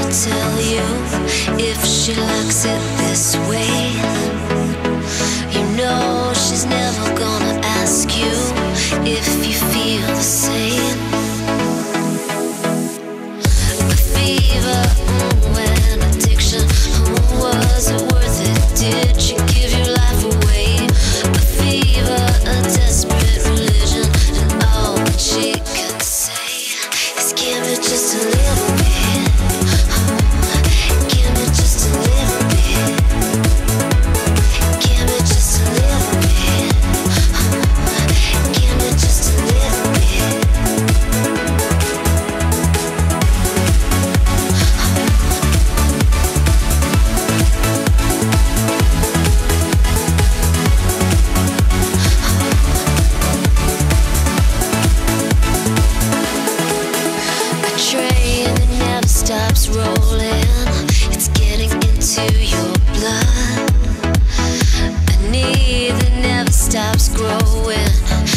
gonna tell you if she likes it this way. You know she's never gonna ask you if you feel the same. A fever, an addiction, was it worth it? Did you give your life away? A fever, a desperate religion, and all that she can say is give me just a little bit. Give me just a little bit. Give me just a little bit. Give me just a little bit. A train that never stops rolling, it's getting into your blood. A need that never stops growing,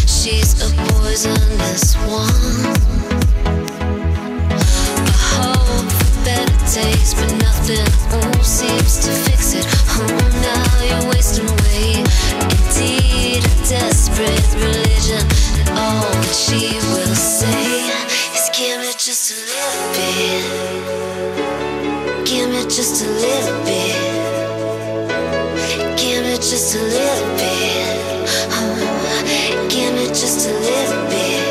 she's a poisonous one. A hope for better days, but nothing seems to fix it. Now you're wasting away. Indeed, a desperate religion, and all that she will say is give me just a little bit. Give me just a little bit. Give me just a little bit. Give me just a little bit.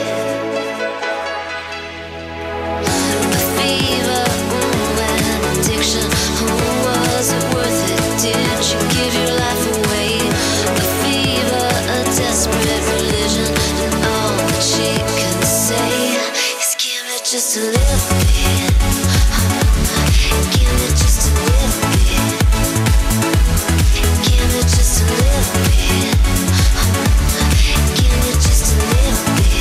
A fever, an addiction, was it worth it? Did you give your life away? A fever, a desperate religion, and all that she can say is give me just a little bit. Give me just a little bit. Give me just a little bit. Give me just a little bit.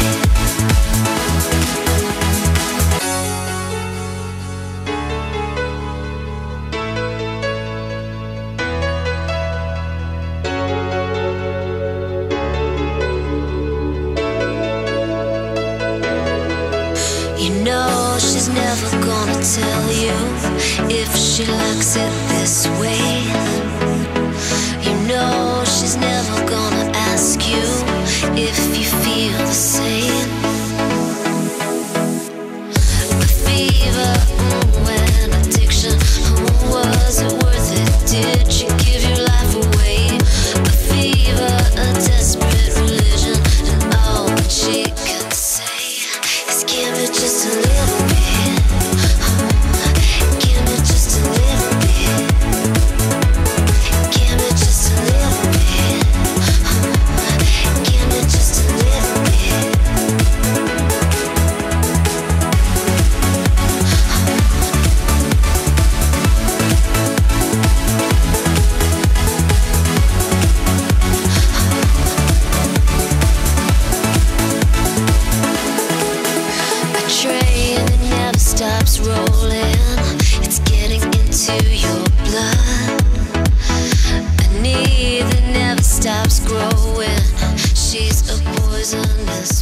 You know she's never gonna tell you if she likes it this way. You know she's never gonna ask you if you feel the same. A fever, an addiction, was it worth it? Did you give your life away? A fever, a desperate religion, and all that she can say is give me just a little bit. Give me just a little bit. Give me just a little bit. Give me just a little bit. A train that never stops rolling, it's getting into your blood. A need that never stops growing, she's a poisonous